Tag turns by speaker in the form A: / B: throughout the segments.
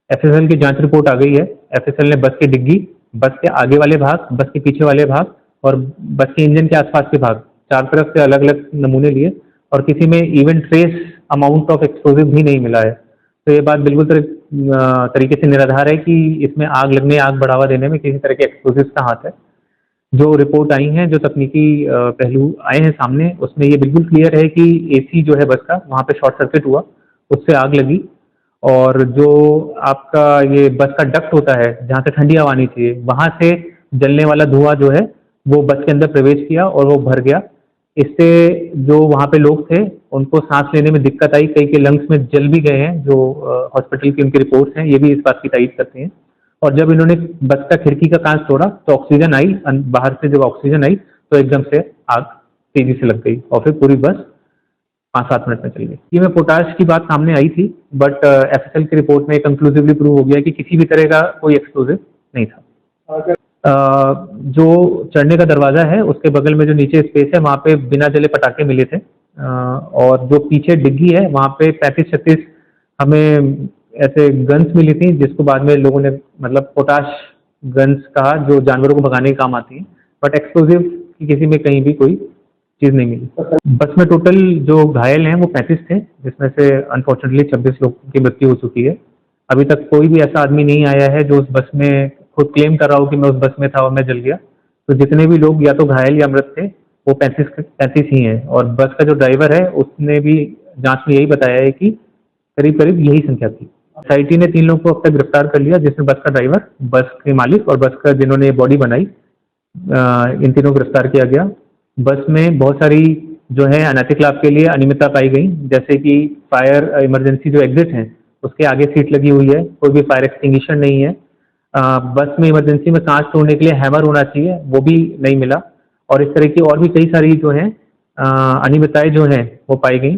A: FSL की जांच report आ गई है। एफएसएल ने बस की डिग्गी, बस के आगे वाले भाग, बस के पीछे वाले भाग और बस के इंजन के आसपास के भाग, चार तरफ से अलग अलग नमूने लिए और किसी में even trace amount of explosive भी नहीं मिला है। तो ये बात बिल्कुल तरीके से निराधार है कि इसमें आग लगने, आग बढ़ावा देने में किसी तरह के एक्सप्लोजिव का हाथ है। जो रिपोर्ट आई हैं, जो तकनीकी पहलू आए हैं सामने, उसमें ये बिल्कुल क्लियर है कि एसी जो है बस का, वहाँ पे शॉर्ट सर्किट हुआ, उससे आग लगी। और जो आपका ये बस का डक्ट होता है जहाँ से ठंडी हवा आनी चाहिए, वहाँ से जलने वाला धुआं जो है वो बस के अंदर प्रवेश किया और वो भर गया। इससे जो वहाँ पे लोग थे उनको सांस लेने में दिक्कत आई, कई के लंग्स में जल भी गए हैं। जो हॉस्पिटल की उनकी रिपोर्ट्स हैं, ये भी इस बात की तायीद करती हैं। और जब इन्होंने बस का खिड़की का कांच तोड़ा तो ऑक्सीजन आई, बाहर से जब ऑक्सीजन आई तो एकदम से आग तेजी से लग गई और फिर पूरी बस 5-7 मिनट में चल गई। ये में पोटाश की बात सामने आई थी, बट एफएसएल की रिपोर्ट में कंक्लूसिवली प्रूव हो गया कि किसी भी तरह का कोई एक्सप्लोजिव नहीं था। जो चढ़ने का दरवाजा है उसके बगल में जो नीचे स्पेस है, वहाँ पे बिना जले पटाखे मिले थे। और जो पीछे डिग्गी है वहाँ पे 35-36 हमें ऐसे गन्स मिली थी, जिसको बाद में लोगों ने मतलब पोटाश गन्स कहा, जो जानवरों को भगाने के काम आती है। बट एक्सप्लोजिव की किसी में कहीं भी कोई चीज़ नहीं मिली। बस में टोटल जो घायल हैं वो 35 थे, जिसमें से अनफॉर्चुनेटली 26 लोगों की मृत्यु हो चुकी है। अभी तक कोई भी ऐसा आदमी नहीं आया है जो उस बस में खुद क्लेम कर रहा हो कि मैं उस बस में था और मैं जल गया। तो जितने भी लोग या तो घायल या मृत थे वो 35 ही हैं। और बस का जो ड्राइवर है उसने भी जांच में यही बताया है कि करीब करीब यही संख्या थी। एसआईटी ने 3 लोगों को अब तक गिरफ्तार कर लिया, जिसमें बस का ड्राइवर, बस के मालिक और बस का जिन्होंने बॉडी बनाई, इन तीनों को गिरफ्तार किया गया। बस में बहुत सारी जो है अनैतिक लाभ के लिए अनियमितता पाई गई, जैसे कि फायर इमरजेंसी जो एग्जिट है उसके आगे सीट लगी हुई है, कोई भी फायर एक्सटिंग्विशर नहीं है। बस में इमरजेंसी में कांच तोड़ने के लिए हैमर होना चाहिए, वो भी नहीं मिला। और इस तरह की और भी कई सारी जो है अनियमितताएं जो हैं वो पाई गई।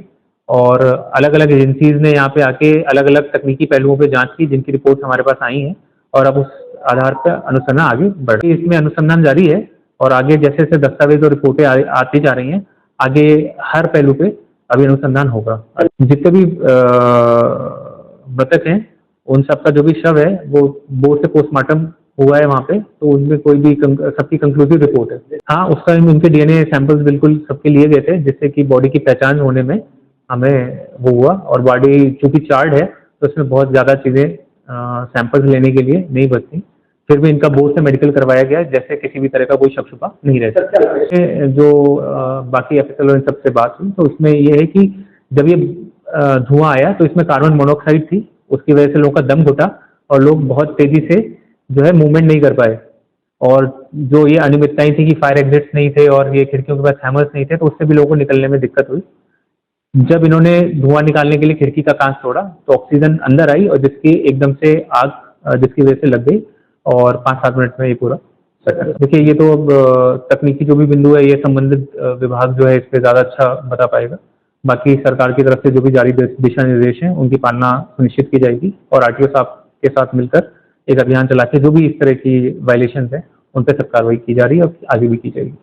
A: और अलग अलग एजेंसीज ने यहाँ पे आके अलग अलग तकनीकी पहलुओं पे जांच की, जिनकी रिपोर्ट हमारे पास आई हैं और अब उस आधार पर अनुसंधान आगे बढ़ रही है। इसमें अनुसंधान जारी है और आगे जैसे जैसे दस्तावेज और रिपोर्टें आती जा रही हैं, आगे हर पहलू पे अभी अनुसंधान होगा। जितने भी मृतक हैं उन सबका जो भी शव है वो बोर्ड से पोस्टमार्टम हुआ है वहाँ पे, तो उनमें कोई भी सबकी कंक्लूसिव रिपोर्ट है। हाँ, उस टाइम उनके डीएनए सैंपल्स बिल्कुल सबके लिए गए थे, जिससे कि बॉडी की पहचान होने में हमें वो हुआ। और बॉडी चूंकि चार्ड है तो उसमें बहुत ज़्यादा चीज़ें सैंपल्स लेने के लिए नहीं बचती। फिर भी इनका बोर्ड से मेडिकल करवाया गया, जैसे किसी भी तरह का कोई शक शुबा नहीं रहता। जो बाकी एफएसएल और इन सबसे बात हुई तो उसमें ये है कि जब ये धुआं आया तो इसमें कार्बन मोनोऑक्साइड थी, उसकी वजह से लोगों का दम घुटा और लोग बहुत तेजी से जो है मूवमेंट नहीं कर पाए। और जो ये अनियमितताएं थी कि फायर एग्जिट्स नहीं थे और ये खिड़कियों के पास हैमर्स नहीं थे, तो उससे भी लोगों को निकलने में दिक्कत हुई। जब इन्होंने धुआं निकालने के लिए खिड़की का कांच तोड़ा तो ऑक्सीजन अंदर आई और जिसकी एकदम से आग जिसकी वजह से लग गई और 5-7 मिनट में ये पूरा सटर। देखिए, ये तो अब तकनीकी जो भी बिंदु है ये संबंधित विभाग जो है इस पर ज़्यादा अच्छा बता पाएगा। बाकी सरकार की तरफ से जो भी जारी दिशा निर्देश हैं उनकी पालना सुनिश्चित की जाएगी और आरटीओ साहब के साथ मिलकर एक अभियान चला के जो भी इस तरह की वायलेशन है उन पर सब कार्रवाई की जा रही है और आगे भी की जाएगी।